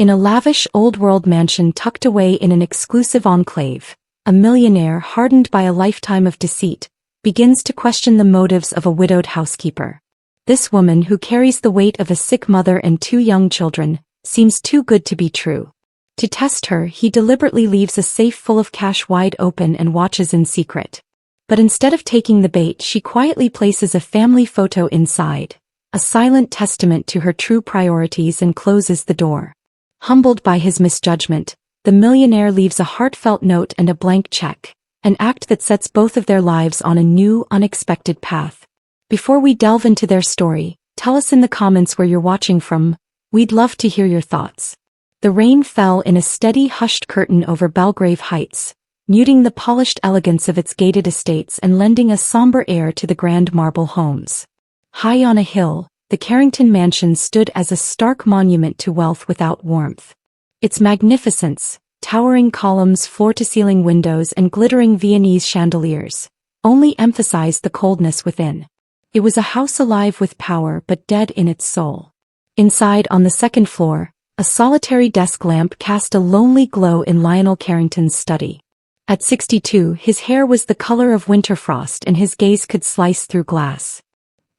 In a lavish old-world mansion tucked away in an exclusive enclave, a millionaire hardened by a lifetime of deceit begins to question the motives of a widowed housekeeper. This woman, who carries the weight of a sick mother and 2 young children, seems too good to be true. To test her, he deliberately leaves a safe full of cash wide open and watches in secret. But instead of taking the bait, she quietly places a family photo inside, a silent testament to her true priorities, and closes the door. Humbled by his misjudgment, the millionaire leaves a heartfelt note and a blank check, an act that sets both of their lives on a new, unexpected path. Before we delve into their story, tell us in the comments where you're watching from. We'd love to hear your thoughts. The rain fell in a steady, hushed curtain over Belgrave Heights, muting the polished elegance of its gated estates and lending a somber air to the grand marble homes. High on a hill, the Carrington mansion stood as a stark monument to wealth without warmth. Its magnificence, towering columns, floor-to-ceiling windows, and glittering Viennese chandeliers, only emphasized the coldness within. It was a house alive with power but dead in its soul. Inside, on the second floor, a solitary desk lamp cast a lonely glow in Lionel Carrington's study. At 62, his hair was the color of winter frost and his gaze could slice through glass.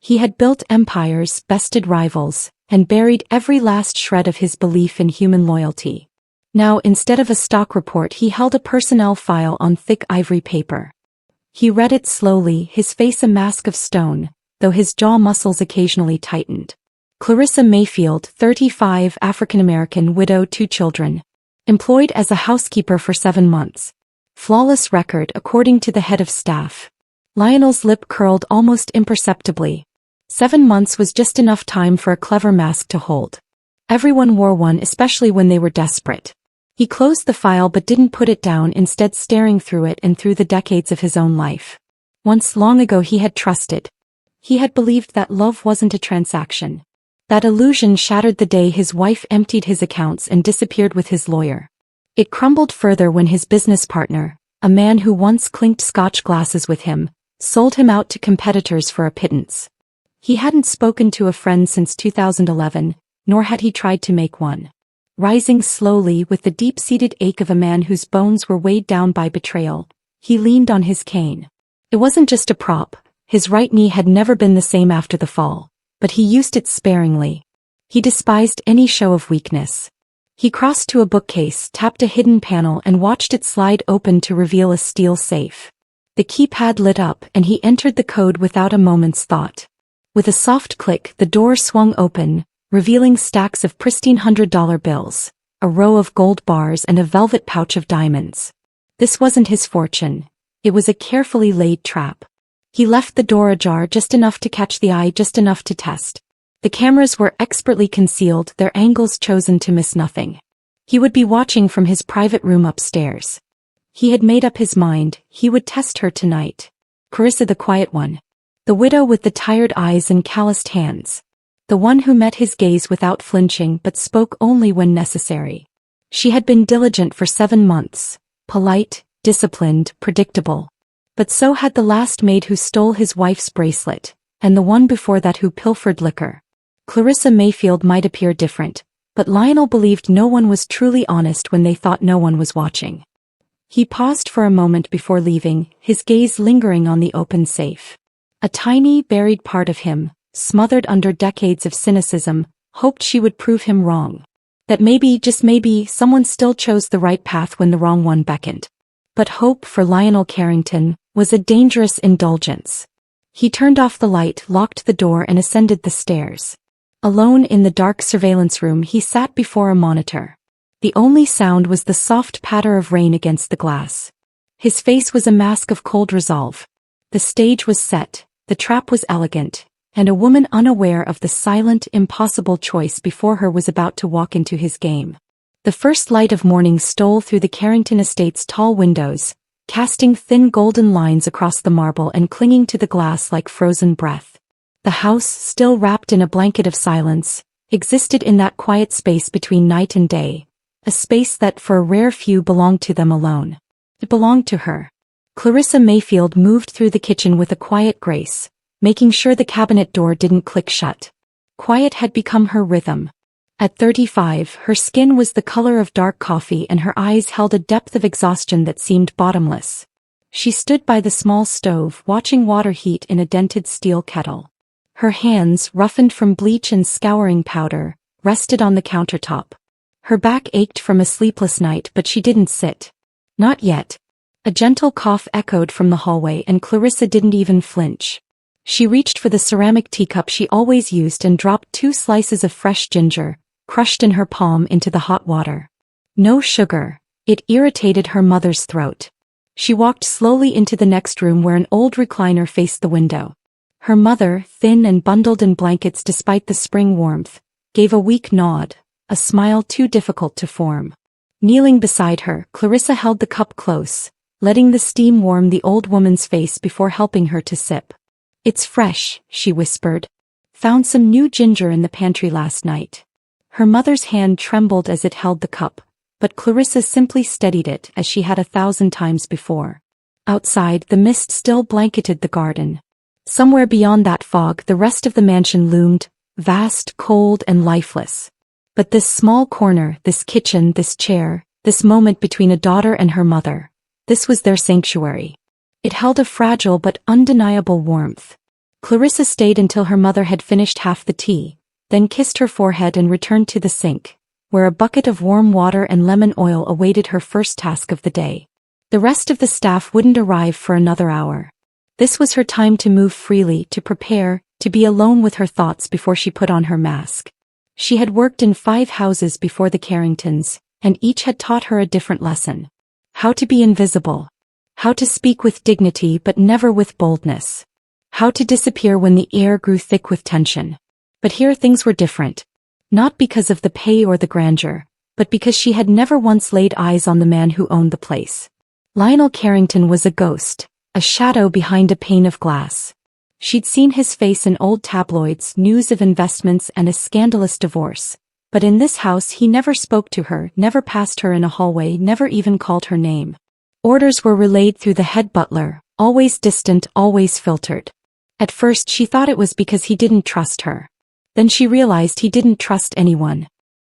He had built empires, bested rivals, and buried every last shred of his belief in human loyalty. Now, instead of a stock report, he held a personnel file on thick ivory paper. He read it slowly, his face a mask of stone, though his jaw muscles occasionally tightened. Clarissa Mayfield, 35, African-American, widow, 2 children. Employed as a housekeeper for 7 months. Flawless record, according to the head of staff. Lionel's lip curled almost imperceptibly. 7 months was just enough time for a clever mask to hold. Everyone wore one, especially when they were desperate. He closed the file but didn't put it down, instead staring through it and through the decades of his own life. Once long ago he had trusted. He had believed that love wasn't a transaction. That illusion shattered the day his wife emptied his accounts and disappeared with his lawyer. It crumbled further when his business partner, a man who once clinked Scotch glasses with him, sold him out to competitors for a pittance. He hadn't spoken to a friend since 2011, nor had he tried to make one. Rising slowly with the deep-seated ache of a man whose bones were weighed down by betrayal, he leaned on his cane. It wasn't just a prop. His right knee had never been the same after the fall, but he used it sparingly. He despised any show of weakness. He crossed to a bookcase, tapped a hidden panel, and watched it slide open to reveal a steel safe. The keypad lit up and he entered the code without a moment's thought. With a soft click, the door swung open, revealing stacks of pristine $100 bills, a row of gold bars, and a velvet pouch of diamonds. This wasn't his fortune. It was a carefully laid trap. He left the door ajar just enough to catch the eye, just enough to test. The cameras were expertly concealed, their angles chosen to miss nothing. He would be watching from his private room upstairs. He had made up his mind, he would test her tonight. Clarissa, the quiet one. The widow with the tired eyes and calloused hands. The one who met his gaze without flinching but spoke only when necessary. She had been diligent for 7 months, polite, disciplined, predictable. But so had the last maid who stole his wife's bracelet, and the one before that who pilfered liquor. Clarissa Mayfield might appear different, but Lionel believed no one was truly honest when they thought no one was watching. He paused for a moment before leaving, his gaze lingering on the open safe. A tiny, buried part of him, smothered under decades of cynicism, hoped she would prove him wrong. That maybe, just maybe, someone still chose the right path when the wrong one beckoned. But hope for Lionel Carrington was a dangerous indulgence. He turned off the light, locked the door, and ascended the stairs. Alone in the dark surveillance room, he sat before a monitor. The only sound was the soft patter of rain against the glass. His face was a mask of cold resolve. The stage was set. The trap was elegant, and a woman unaware of the silent, impossible choice before her was about to walk into his game. The first light of morning stole through the Carrington estate's tall windows, casting thin golden lines across the marble and clinging to the glass like frozen breath. The house, still wrapped in a blanket of silence, existed in that quiet space between night and day, a space that for a rare few belonged to them alone. It belonged to her. Clarissa Mayfield moved through the kitchen with a quiet grace, making sure the cabinet door didn't click shut. Quiet had become her rhythm. At 35, her skin was the color of dark coffee and her eyes held a depth of exhaustion that seemed bottomless. She stood by the small stove, watching water heat in a dented steel kettle. Her hands, roughened from bleach and scouring powder, rested on the countertop. Her back ached from a sleepless night, but she didn't sit. Not yet. A gentle cough echoed from the hallway and Clarissa didn't even flinch. She reached for the ceramic teacup she always used and dropped 2 slices of fresh ginger, crushed in her palm, into the hot water. No sugar. It irritated her mother's throat. She walked slowly into the next room where an old recliner faced the window. Her mother, thin and bundled in blankets despite the spring warmth, gave a weak nod, a smile too difficult to form. Kneeling beside her, Clarissa held the cup close, letting the steam warm the old woman's face before helping her to sip. "It's fresh," she whispered. "Found some new ginger in the pantry last night." Her mother's hand trembled as it held the cup, but Clarissa simply steadied it as she had 1,000 times before. Outside, the mist still blanketed the garden. Somewhere beyond that fog, the rest of the mansion loomed, vast, cold, and lifeless. But this small corner, this kitchen, this chair, this moment between a daughter and her mother, this was their sanctuary. It held a fragile but undeniable warmth. Clarissa stayed until her mother had finished half the tea, then kissed her forehead and returned to the sink, where a bucket of warm water and lemon oil awaited her first task of the day. The rest of the staff wouldn't arrive for another hour. This was her time to move freely, to prepare, to be alone with her thoughts before she put on her mask. She had worked in 5 houses before the Carringtons, and each had taught her a different lesson. How to be invisible. How to speak with dignity but never with boldness. How to disappear when the air grew thick with tension. But here things were different. Not because of the pay or the grandeur, but because she had never once laid eyes on the man who owned the place. Lionel Carrington was a ghost, a shadow behind a pane of glass. She'd seen his face in old tabloids, news of investments and a scandalous divorce. But in this house he never spoke to her, never passed her in a hallway, never even called her name. Orders were relayed through the head butler, always distant, always filtered. At first she thought it was because he didn't trust her. Then she realized he didn't trust anyone.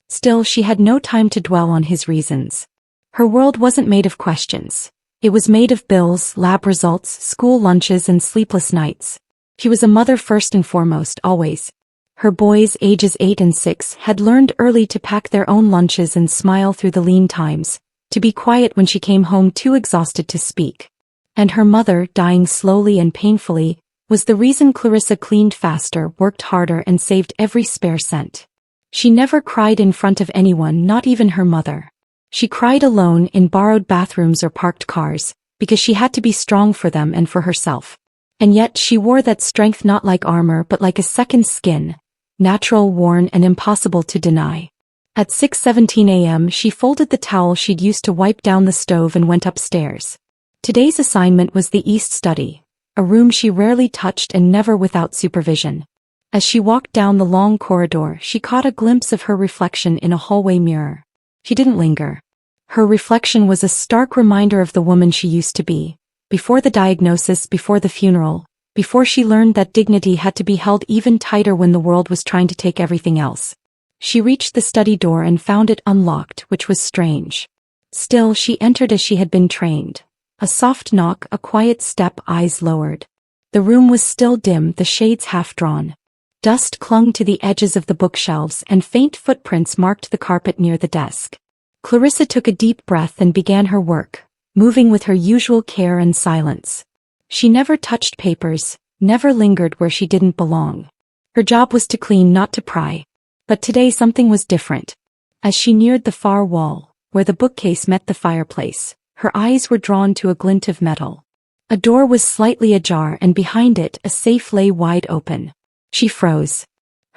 Still, she had no time to dwell on his reasons. Her world wasn't made of questions. It was made of bills, lab results, school lunches and sleepless nights. She was a mother first and foremost, always. Her boys, ages 8 and 6, had learned early to pack their own lunches and smile through the lean times, to be quiet when she came home too exhausted to speak. And her mother, dying slowly and painfully, was the reason Clarissa cleaned faster, worked harder and saved every spare cent. She never cried in front of anyone, not even her mother. She cried alone in borrowed bathrooms or parked cars, because she had to be strong for them and for herself. And yet she wore that strength not like armor but like a second skin, natural, worn and impossible to deny. At 6:17 a.m. she folded the towel she'd used to wipe down the stove and went upstairs. Today's assignment was the East Study, a room she rarely touched and never without supervision. As she walked down the long corridor, she caught a glimpse of her reflection in a hallway mirror. She didn't linger. Her reflection was a stark reminder of the woman she used to be, before the diagnosis, before the funeral, before she learned that dignity had to be held even tighter when the world was trying to take everything else. She reached the study door and found it unlocked, which was strange. Still, she entered as she had been trained. A soft knock, a quiet step, eyes lowered. The room was still dim, the shades half-drawn. Dust clung to the edges of the bookshelves and faint footprints marked the carpet near the desk. Clarissa took a deep breath and began her work, moving with her usual care and silence. She never touched papers, never lingered where she didn't belong. Her job was to clean, not to pry. But today something was different. As she neared the far wall, where the bookcase met the fireplace, her eyes were drawn to a glint of metal. A door was slightly ajar and behind it a safe lay wide open. She froze.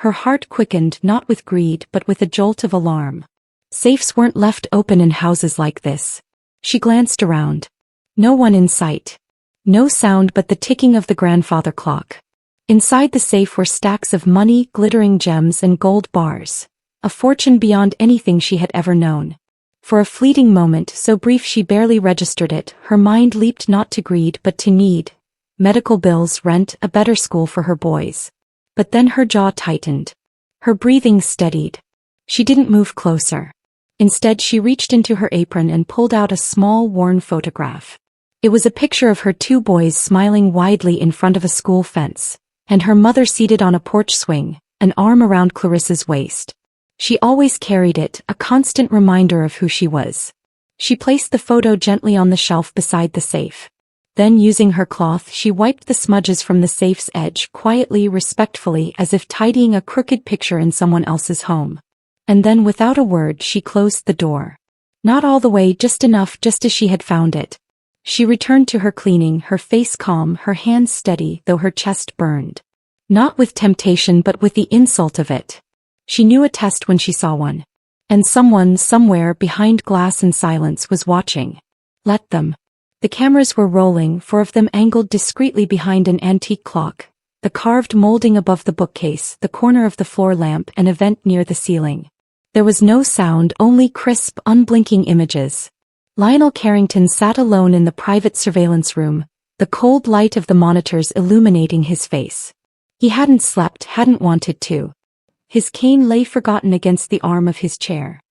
Her heart quickened, not with greed but with a jolt of alarm. Safes weren't left open in houses like this. She glanced around. No one in sight. No sound but the ticking of the grandfather clock. Inside the safe were stacks of money, glittering gems and gold bars. A fortune beyond anything she had ever known. For a fleeting moment, so brief she barely registered it, her mind leaped not to greed but to need. Medical bills, rent, a better school for her boys. But then her jaw tightened. Her breathing steadied. She didn't move closer. Instead, she reached into her apron and pulled out a small, worn photograph. It was a picture of her two boys smiling widely in front of a school fence, and her mother seated on a porch swing, an arm around Clarissa's waist. She always carried it, a constant reminder of who she was. She placed the photo gently on the shelf beside the safe. Then, using her cloth, she wiped the smudges from the safe's edge quietly, respectfully, as if tidying a crooked picture in someone else's home. And then, without a word, she closed the door. Not all the way, just enough, just as she had found it. She returned to her cleaning, her face calm, her hands steady, though her chest burned. Not with temptation but with the insult of it. She knew a test when she saw one. And someone, somewhere, behind glass and silence, was watching. Let them. The cameras were rolling, 4 of them angled discreetly behind an antique clock, the carved molding above the bookcase, the corner of the floor lamp, and a vent near the ceiling. There was no sound, only crisp, unblinking images. Lionel Carrington sat alone in the private surveillance room, the cold light of the monitors illuminating his face. He hadn't slept, hadn't wanted to. His cane lay forgotten against the arm of his chair.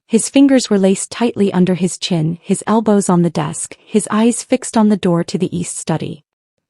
His fingers were laced tightly under his chin, his elbows on the desk, his eyes fixed on the door to the east study.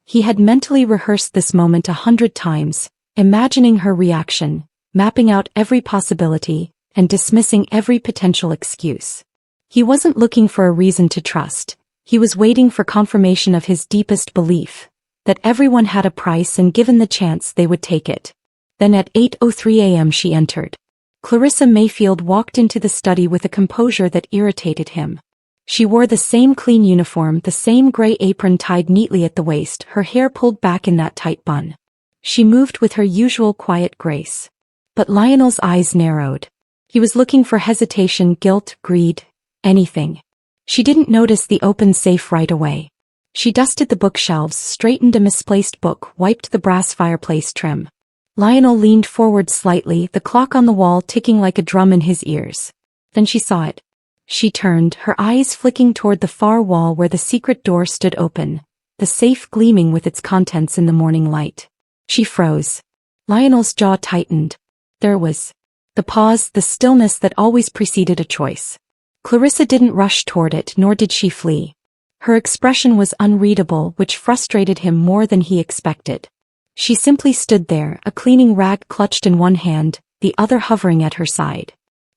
He had mentally rehearsed this moment 100 times, imagining her reaction, mapping out every possibility, and dismissing every potential excuse. He wasn't looking for a reason to trust. He was waiting for confirmation of his deepest belief, that everyone had a price and given the chance they would take it. Then at 8:03 a.m. she entered. Clarissa Mayfield walked into the study with a composure that irritated him. She wore the same clean uniform, the same gray apron tied neatly at the waist, her hair pulled back in that tight bun. She moved with her usual quiet grace. But Lionel's eyes narrowed. He was looking for hesitation, guilt, greed, anything. She didn't notice the open safe right away. She dusted the bookshelves, straightened a misplaced book, wiped the brass fireplace trim. Lionel leaned forward slightly, the clock on the wall ticking like a drum in his ears. Then she saw it. She turned, her eyes flicking toward the far wall where the secret door stood open, the safe gleaming with its contents in the morning light. She froze. Lionel's jaw tightened. There was the pause, the stillness that always preceded a choice. Clarissa didn't rush toward it, nor did she flee. Her expression was unreadable, which frustrated him more than he expected. She simply stood there, a cleaning rag clutched in one hand, the other hovering at her side.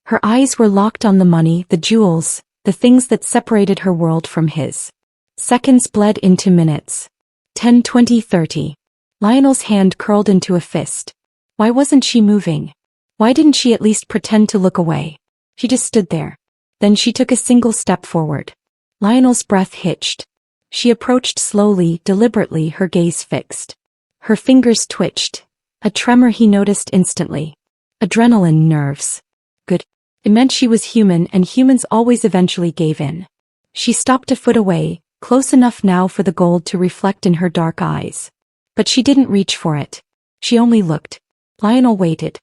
Her eyes were locked on the money, the jewels, the things that separated her world from his. Seconds bled into minutes. 10, 20, 30. Lionel's hand curled into a fist. Why wasn't she moving? Why didn't she at least pretend to look away? She just stood there. Then she took a single step forward. Lionel's breath hitched. She approached slowly, deliberately, her gaze fixed. Her fingers twitched. A tremor he noticed instantly. Adrenaline, nerves. Good. It meant she was human, and humans always eventually gave in. She stopped a foot away, close enough now for the gold to reflect in her dark eyes. But she didn't reach for it. She only looked. Lionel waited.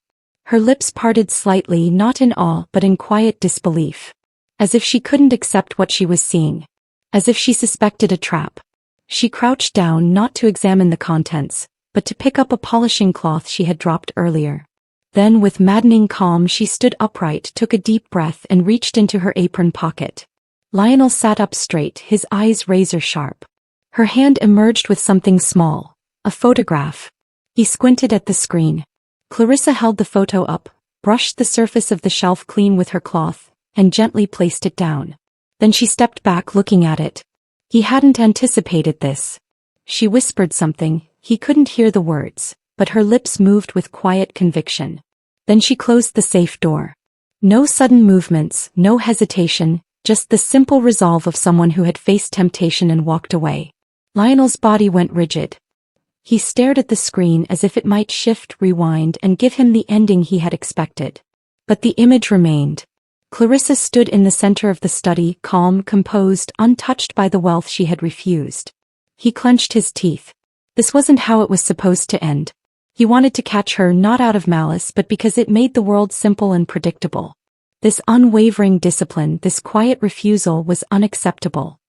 Her lips parted slightly, not in awe but in quiet disbelief. As if she couldn't accept what she was seeing. As if she suspected a trap. She crouched down not to examine the contents, but to pick up a polishing cloth she had dropped earlier. Then with maddening calm she stood upright, took a deep breath and reached into her apron pocket. Lionel sat up straight, his eyes razor sharp. Her hand emerged with something small. A photograph. He squinted at the screen. Clarissa held the photo up, brushed the surface of the shelf clean with her cloth, and gently placed it down. Then she stepped back looking at it. He hadn't anticipated this. She whispered something, he couldn't hear the words, but her lips moved with quiet conviction. Then she closed the safe door. No sudden movements, no hesitation, just the simple resolve of someone who had faced temptation and walked away. Lionel's body went rigid. He stared at the screen as if it might shift, rewind, and give him the ending he had expected. But the image remained. Clarissa stood in the center of the study, calm, composed, untouched by the wealth she had refused. He clenched his teeth. This wasn't how it was supposed to end. He wanted to catch her not out of malice but because it made the world simple and predictable. This unwavering discipline, this quiet refusal was unacceptable.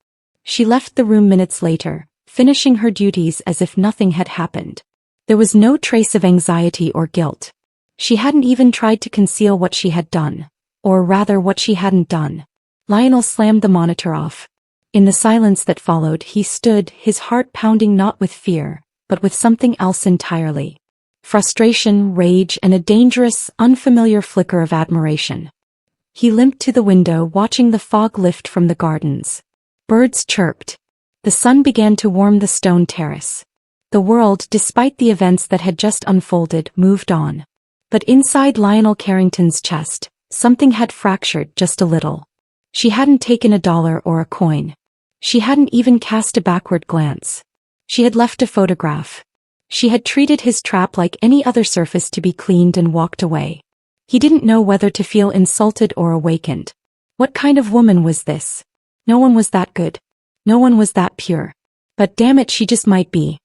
She left the room minutes later, finishing her duties as if nothing had happened. There was no trace of anxiety or guilt. She hadn't even tried to conceal what she had done. Or rather what she hadn't done. Lionel slammed the monitor off. In the silence that followed, he stood, his heart pounding not with fear, but with something else entirely. Frustration, rage, and a dangerous, unfamiliar flicker of admiration. He limped to the window, watching the fog lift from the gardens. Birds chirped. The sun began to warm the stone terrace. The world, despite the events that had just unfolded, moved on. But inside Lionel Carrington's chest, something had fractured just a little. She hadn't taken a dollar or a coin. She hadn't even cast a backward glance. She had left a photograph. She had treated his trap like any other surface to be cleaned and walked away. He didn't know whether to feel insulted or awakened. What kind of woman was this? No one was that good. No one was that pure. But damn it, she just might be.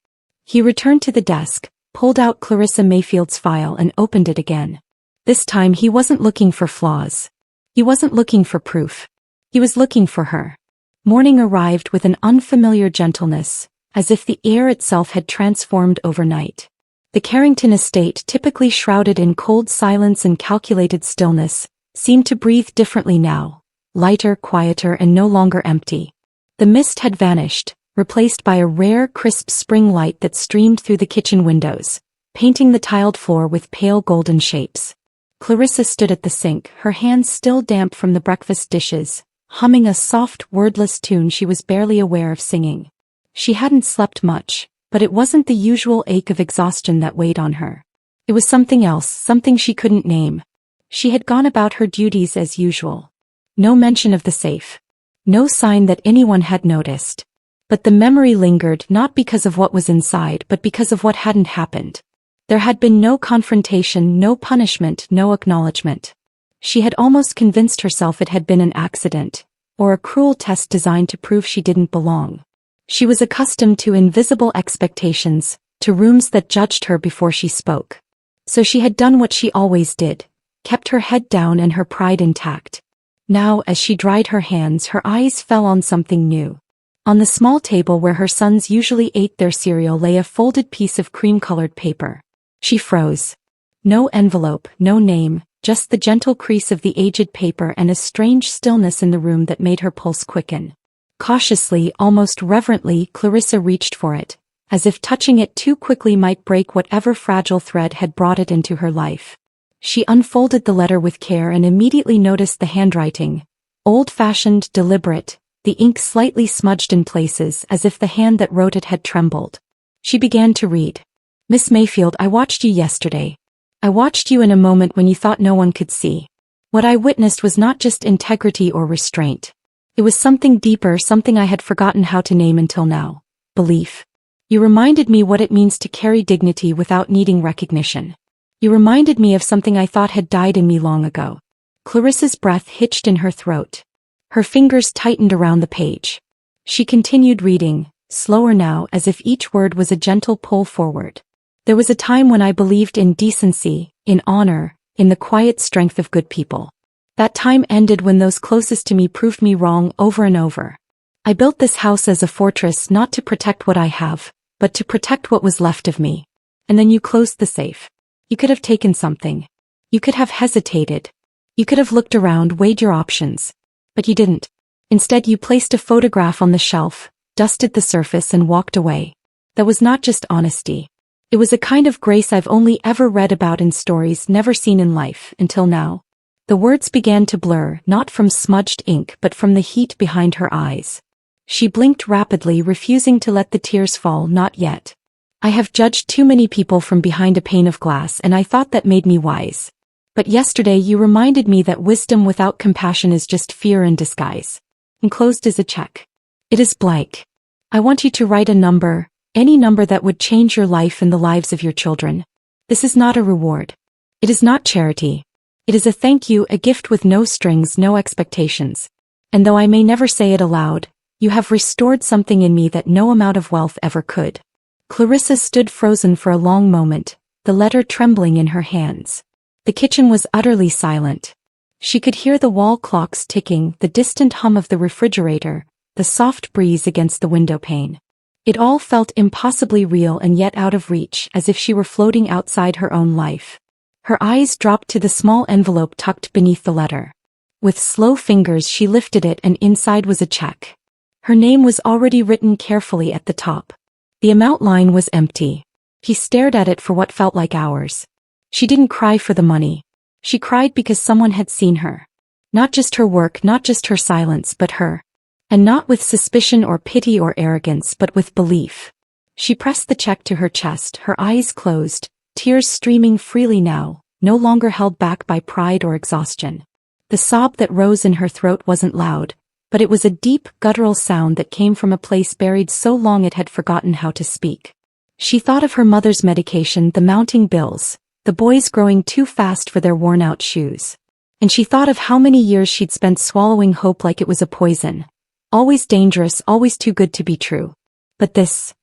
He returned to the desk, pulled out Clarissa Mayfield's file and opened it again. This time he wasn't looking for flaws. He wasn't looking for proof. He was looking for her. Morning arrived with an unfamiliar gentleness, as if the air itself had transformed overnight. The Carrington estate, typically shrouded in cold silence and calculated stillness, seemed to breathe differently now, lighter, quieter, and no longer empty. The mist had vanished, replaced by a rare, crisp spring light that streamed through the kitchen windows, painting the tiled floor with pale golden shapes. Clarissa stood at the sink, her hands still damp from the breakfast dishes, humming a soft, wordless tune she was barely aware of singing. She hadn't slept much, but it wasn't the usual ache of exhaustion that weighed on her. It was something else, something she couldn't name. She had gone about her duties as usual. No mention of the safe. No sign that anyone had noticed. But the memory lingered not because of what was inside but because of what hadn't happened. There had been no confrontation, no punishment, no acknowledgement. She had almost convinced herself it had been an accident, or a cruel test designed to prove she didn't belong. She was accustomed to invisible expectations, to rooms that judged her before she spoke. So she had done what she always did, kept her head down and her pride intact. Now, as she dried her hands, her eyes fell on something new. On the small table where her sons usually ate their cereal lay a folded piece of cream-colored paper. She froze. No envelope, no name, just the gentle crease of the aged paper and a strange stillness in the room that made her pulse quicken. Cautiously, almost reverently, Clarissa reached for it, as if touching it too quickly might break whatever fragile thread had brought it into her life. She unfolded the letter with care and immediately noticed the handwriting. Old-fashioned, deliberate, the ink slightly smudged in places as if the hand that wrote it had trembled. She began to read. Miss Mayfield, I watched you yesterday. I watched you in a moment when you thought no one could see. What I witnessed was not just integrity or restraint. It was something deeper, something I had forgotten how to name until now. Belief. You reminded me what it means to carry dignity without needing recognition. You reminded me of something I thought had died in me long ago. Clarissa's breath hitched in her throat. Her fingers tightened around the page. She continued reading, slower now, as if each word was a gentle pull forward. There was a time when I believed in decency, in honor, in the quiet strength of good people. That time ended when those closest to me proved me wrong over and over. I built this house as a fortress not to protect what I have, but to protect what was left of me. And then you closed the safe. You could have taken something. You could have hesitated. You could have looked around, weighed your options. But you didn't. Instead, you placed a photograph on the shelf, dusted the surface and walked away. That was not just honesty. It was a kind of grace I've only ever read about in stories, never seen in life, until now. The words began to blur, not from smudged ink but from the heat behind her eyes. She blinked rapidly, refusing to let the tears fall. Not yet. I have judged too many people from behind a pane of glass, and I thought that made me wise. But yesterday you reminded me that wisdom without compassion is just fear in disguise. Enclosed is a check. It is blank. I want you to write a number, any number that would change your life and the lives of your children. This is not a reward. It is not charity. It is a thank you, a gift with no strings, no expectations. And though I may never say it aloud, you have restored something in me that no amount of wealth ever could. Clarissa stood frozen for a long moment, the letter trembling in her hands. The kitchen was utterly silent. She could hear the wall clocks ticking, the distant hum of the refrigerator, the soft breeze against the window pane. It all felt impossibly real and yet out of reach, as if she were floating outside her own life. Her eyes dropped to the small envelope tucked beneath the letter. With slow fingers she lifted it and inside was a check. Her name was already written carefully at the top. The amount line was empty. He stared at it for what felt like hours. She didn't cry for the money. She cried because someone had seen her. Not just her work, not just her silence, but her. And not with suspicion or pity or arrogance, but with belief. She pressed the check to her chest, her eyes closed, tears streaming freely now, no longer held back by pride or exhaustion. The sob that rose in her throat wasn't loud, but it was a deep, guttural sound that came from a place buried so long it had forgotten how to speak. She thought of her mother's medication, the mounting bills, the boys growing too fast for their worn-out shoes. And she thought of how many years she'd spent swallowing hope like it was a poison. Always dangerous, always too good to be true. But this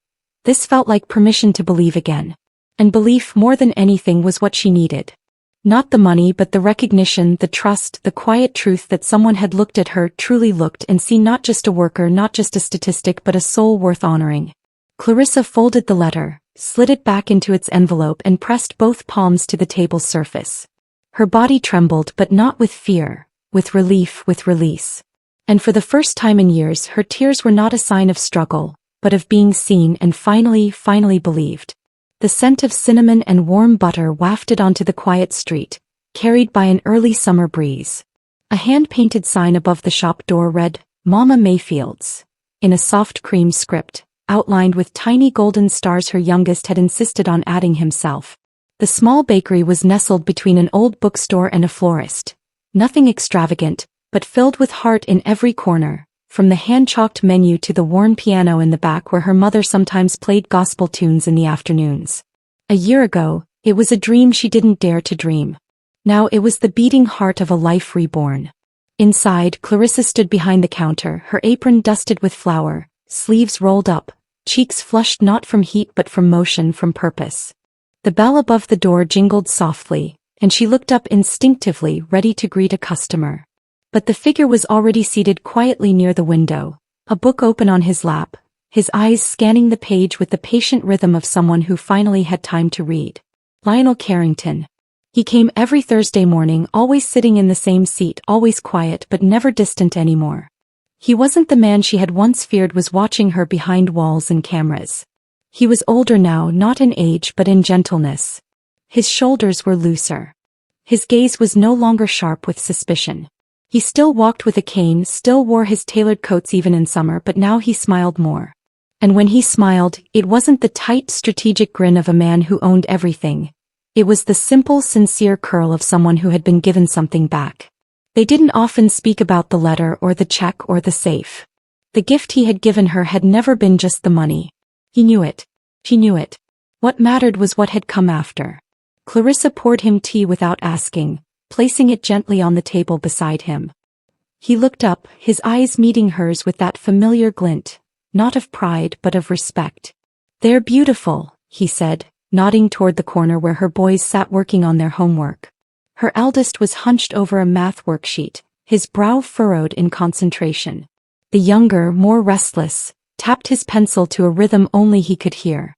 felt like permission to believe again. And belief more than anything was what she needed. Not the money but the recognition, the trust, the quiet truth that someone had looked at her, truly looked and seen not just a worker, not just a statistic but a soul worth honoring. Clarissa folded the letter, slid it back into its envelope and pressed both palms to the table's surface. Her body trembled but not with fear, with relief, with release. And for the first time in years her tears were not a sign of struggle, but of being seen and finally believed. The scent of cinnamon and warm butter wafted onto the quiet street, carried by an early summer breeze. A hand-painted sign above the shop door read, "Mama Mayfield's," in a soft cream script, outlined with tiny golden stars her youngest had insisted on adding himself. The small bakery was nestled between an old bookstore and a florist. Nothing extravagant, but filled with heart in every corner, from the hand-chalked menu to the worn piano in the back where her mother sometimes played gospel tunes in the afternoons. A year ago, it was a dream she didn't dare to dream. Now it was the beating heart of a life reborn. Inside, Clarissa stood behind the counter, her apron dusted with flour, sleeves rolled up, cheeks flushed not from heat but from motion, from purpose. The bell above the door jingled softly, and she looked up instinctively, ready to greet a customer. But the figure was already seated quietly near the window, a book open on his lap, his eyes scanning the page with the patient rhythm of someone who finally had time to read. Lionel Carrington. He came every Thursday morning, always sitting in the same seat, always quiet but never distant anymore. He wasn't the man she had once feared was watching her behind walls and cameras. He was older now, not in age but in gentleness. His shoulders were looser. His gaze was no longer sharp with suspicion. He still walked with a cane, still wore his tailored coats even in summer, but now he smiled more. And when he smiled, it wasn't the tight, strategic grin of a man who owned everything. It was the simple, sincere curl of someone who had been given something back. They didn't often speak about the letter or the check or the safe. The gift he had given her had never been just the money. He knew it. She knew it. What mattered was what had come after. Clarissa poured him tea without asking, placing it gently on the table beside him. He looked up, his eyes meeting hers with that familiar glint, not of pride but of respect. "They're beautiful," he said, nodding toward the corner where her boys sat working on their homework. Her eldest was hunched over a math worksheet, his brow furrowed in concentration. The younger, more restless, tapped his pencil to a rhythm only he could hear.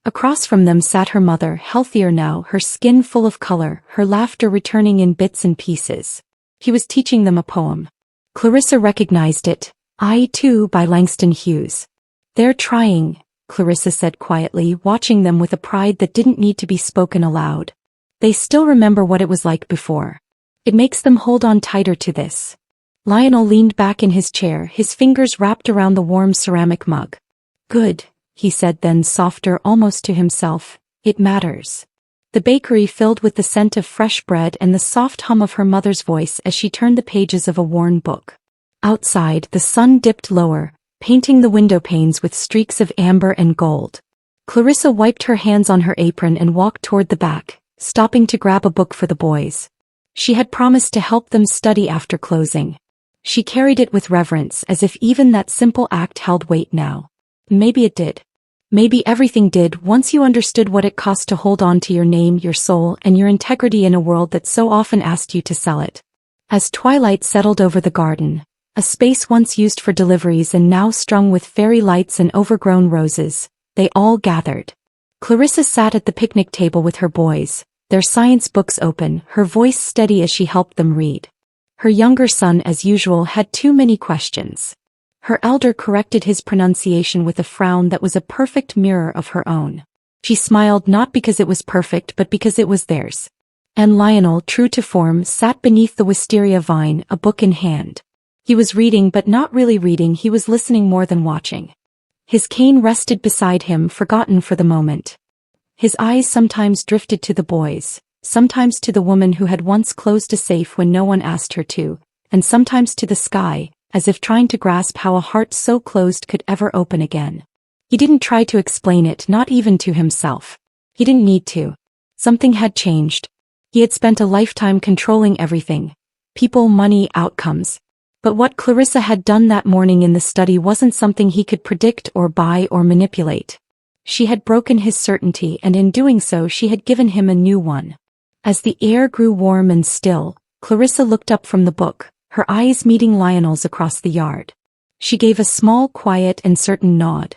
Across from them sat her mother, healthier now, her skin full of color, her laughter returning in bits and pieces. He was teaching them a poem. Clarissa recognized it, I Too by Langston Hughes. "They're trying," Clarissa said quietly, watching them with a pride that didn't need to be spoken aloud. "They still remember what it was like before. It makes them hold on tighter to this." Lionel leaned back in his chair, his fingers wrapped around the warm ceramic mug. "Good," he said then, softer almost to himself, "it matters." The bakery filled with the scent of fresh bread and the soft hum of her mother's voice as she turned the pages of a worn book. Outside, the sun dipped lower, painting the window panes with streaks of amber and gold. Clarissa wiped her hands on her apron and walked toward the back, stopping to grab a book for the boys. She had promised to help them study after closing. She carried it with reverence, as if even that simple act held weight now. Maybe it did. Maybe everything did once you understood what it cost to hold on to your name, your soul, and your integrity in a world that so often asked you to sell it. As twilight settled over the garden, a space once used for deliveries and now strung with fairy lights and overgrown roses, they all gathered. Clarissa sat at the picnic table with her boys, their science books open, her voice steady as she helped them read. Her younger son, as usual, had too many questions. Her elder corrected his pronunciation with a frown that was a perfect mirror of her own. She smiled not because it was perfect but because it was theirs. And Lionel, true to form, sat beneath the wisteria vine, a book in hand. He was reading but not really reading, he was listening more than watching. His cane rested beside him, forgotten for the moment. His eyes sometimes drifted to the boys, sometimes to the woman who had once closed a safe when no one asked her to, and sometimes to the sky, as if trying to grasp how a heart so closed could ever open again. He didn't try to explain it, not even to himself. He didn't need to. Something had changed. He had spent a lifetime controlling everything. People, money, outcomes. But what Clarissa had done that morning in the study wasn't something he could predict or buy or manipulate. She had broken his certainty, and in doing so she had given him a new one. As the air grew warm and still, Clarissa looked up from the book, her eyes meeting Lionel's across the yard. She gave a small, quiet and certain nod.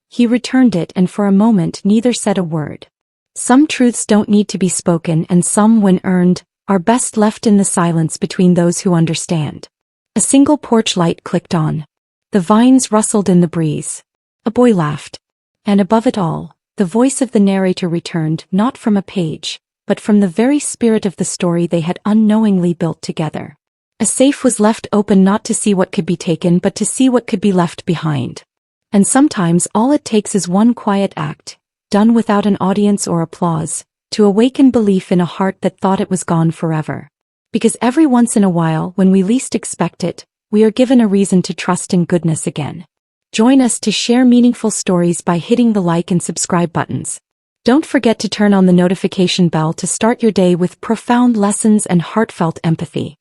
He returned it, and for a moment neither said a word. Some truths don't need to be spoken, and some, when earned, are best left in the silence between those who understand. A single porch light clicked on. The vines rustled in the breeze. A boy laughed. And above it all, the voice of the narrator returned, not from a page, but from the very spirit of the story they had unknowingly built together. A safe was left open not to see what could be taken but to see what could be left behind. And sometimes all it takes is one quiet act, done without an audience or applause, to awaken belief in a heart that thought it was gone forever. Because every once in a while, when we least expect it, we are given a reason to trust in goodness again. Join us to share meaningful stories by hitting the like and subscribe buttons. Don't forget to turn on the notification bell to start your day with profound lessons and heartfelt empathy.